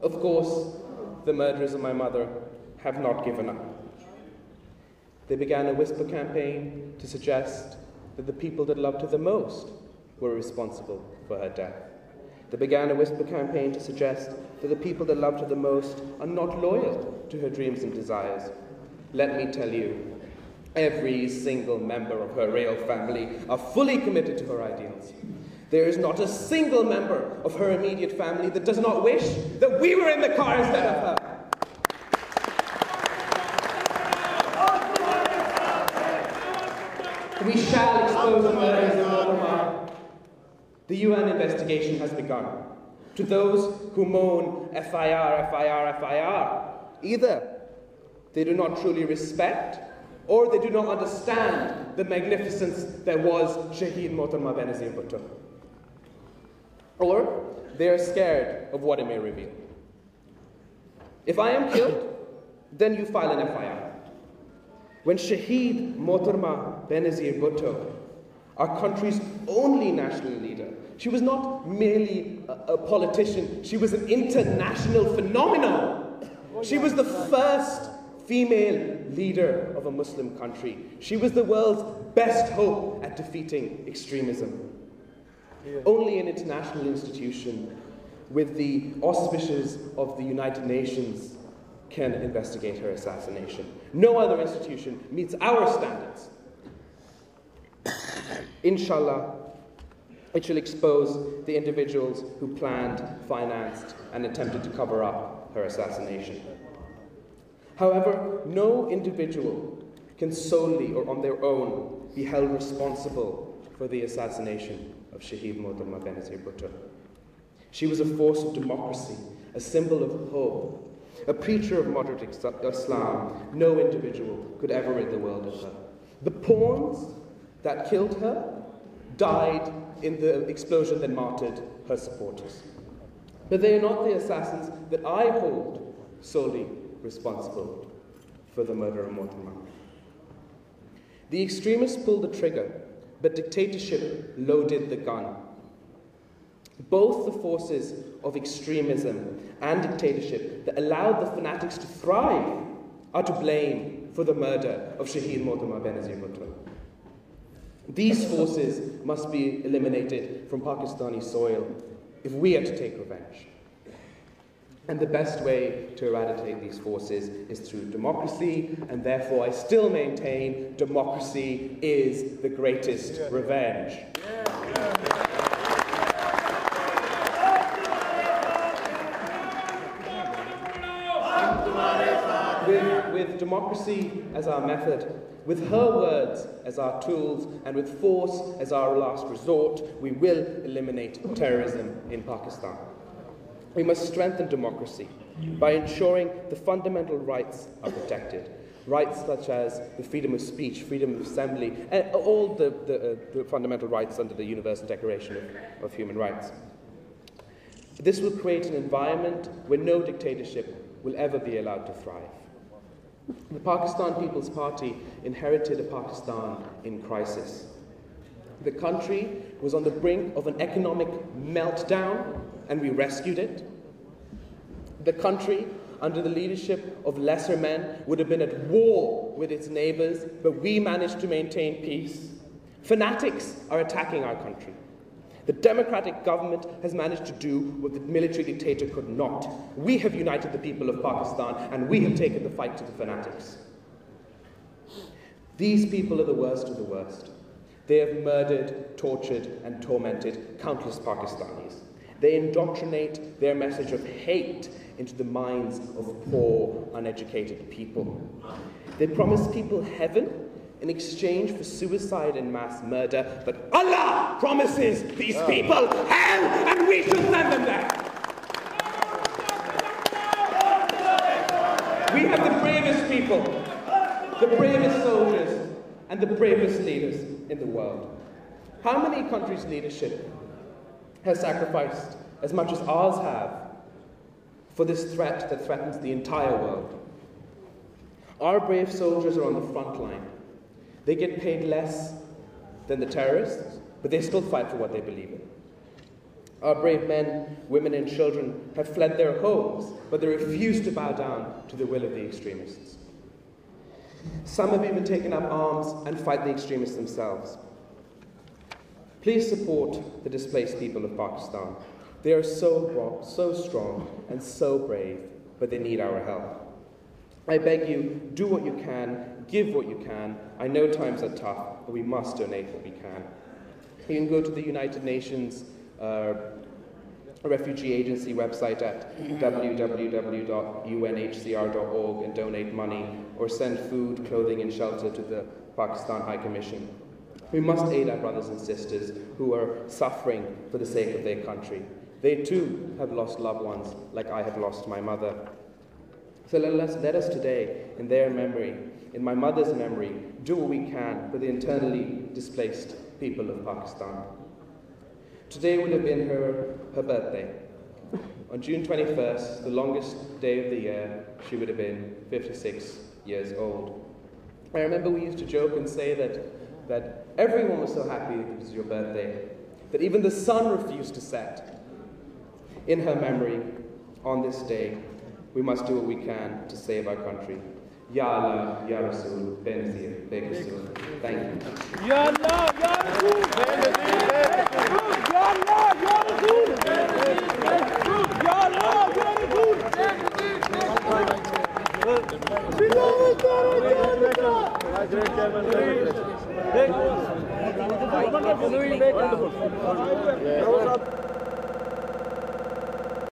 Of course, the murderers of my mother have not given up. They began a whisper campaign to suggest that the people that loved her the most were responsible for her death. They began a whisper campaign to suggest that the people that loved her the most are not loyal to her dreams and desires. Let me tell you, every single member of her royal family are fully committed to her ideals. There is not a single member of her immediate family that does not wish that we were in the car instead of her. We shall expose the murders of Mohammed. The UN investigation has begun. To those who moan FIR, FIR, FIR, either they do not truly respect or they do not understand the magnificence that was Shaheed Mohtarma Benazir Bhutto. Or they are scared of what it may reveal. If I am killed, then you file an FIR. When Shaheed Mohtarma Benazir Bhutto, our country's only national leader, she was not merely a politician, she was an international phenomenon. She was the first female leader of a Muslim country. She was the world's best hope at defeating extremism. Only an international institution with the auspices of the United Nations can investigate her assassination. No other institution meets our standards. Inshallah, it shall expose the individuals who planned, financed, and attempted to cover up her assassination. However, no individual can solely or on their own be held responsible for the assassination of Shaheed Mohtarma Benazir Bhutto. She was a force of democracy, a symbol of hope, a preacher of moderate Islam. No individual could ever rid the world of her. The pawns that killed her died in the explosion that martyred her supporters. But they are not the assassins that I hold solely responsible for the murder of Mohtarma. The extremists pulled the trigger, but dictatorship loaded the gun. Both the forces of extremism and dictatorship that allowed the fanatics to thrive are to blame for the murder of Shaheed Mohtarma Benazir Bhutto. These forces must be eliminated from Pakistani soil if we are to take revenge. And the best way to eradicate these forces is through democracy, and therefore I still maintain democracy is the greatest revenge. With democracy as our method, with her words as our tools, and with force as our last resort, we will eliminate terrorism in Pakistan. We must strengthen democracy by ensuring the fundamental rights are protected. Rights such as the freedom of speech, freedom of assembly, and all the fundamental rights under the Universal Declaration of Human Rights. This will create an environment where no dictatorship will ever be allowed to thrive. The Pakistan People's Party inherited a Pakistan in crisis. The country was on the brink of an economic meltdown, and we rescued it. The country, under the leadership of lesser men, would have been at war with its neighbors, but we managed to maintain peace. Fanatics are attacking our country. The democratic government has managed to do what the military dictator could not. We have united the people of Pakistan, and we have taken the fight to the fanatics. These people are the worst of the worst. They have murdered, tortured, and tormented countless Pakistanis. They indoctrinate their message of hate into the minds of poor, uneducated people. They promise people heaven in exchange for suicide and mass murder, but Allah promises these people hell, and we should send them there. We have the bravest people, the bravest soldiers, and the bravest leaders in the world. How many countries' leadership has sacrificed as much as ours have for this threat that threatens the entire world? Our brave soldiers are on the front line. They get paid less than the terrorists, but they still fight for what they believe in. Our brave men, women and children have fled their homes, but they refuse to bow down to the will of the extremists. Some have even taken up arms and fight the extremists themselves. Please support the displaced people of Pakistan. They are so strong and so brave, but they need our help. I beg you, do what you can, give what you can. I know times are tough, but we must donate what we can. You can go to the United Nations Refugee Agency website at www.unhcr.org and donate money, or send food, clothing and shelter to the Pakistan High Commission. We must aid our brothers and sisters who are suffering for the sake of their country. They too have lost loved ones, like I have lost my mother. So let us today, in their memory, in my mother's memory, do what we can for the internally displaced people of Pakistan. Today would have been her birthday. On June 21st, the longest day of the year, she would have been 56 years old. I remember we used to joke and say that everyone was so happy it was your birthday, that even the sun refused to set. In her memory, on this day, we must do what we can to save our country. Ya Allah, Ya Rasul, Benazir, Bekasul. Thank you. Ya Allah, Ya Rasul, Ya Allah, Ya Rasul, Ya Allah, Ya Rasul. Bilawal,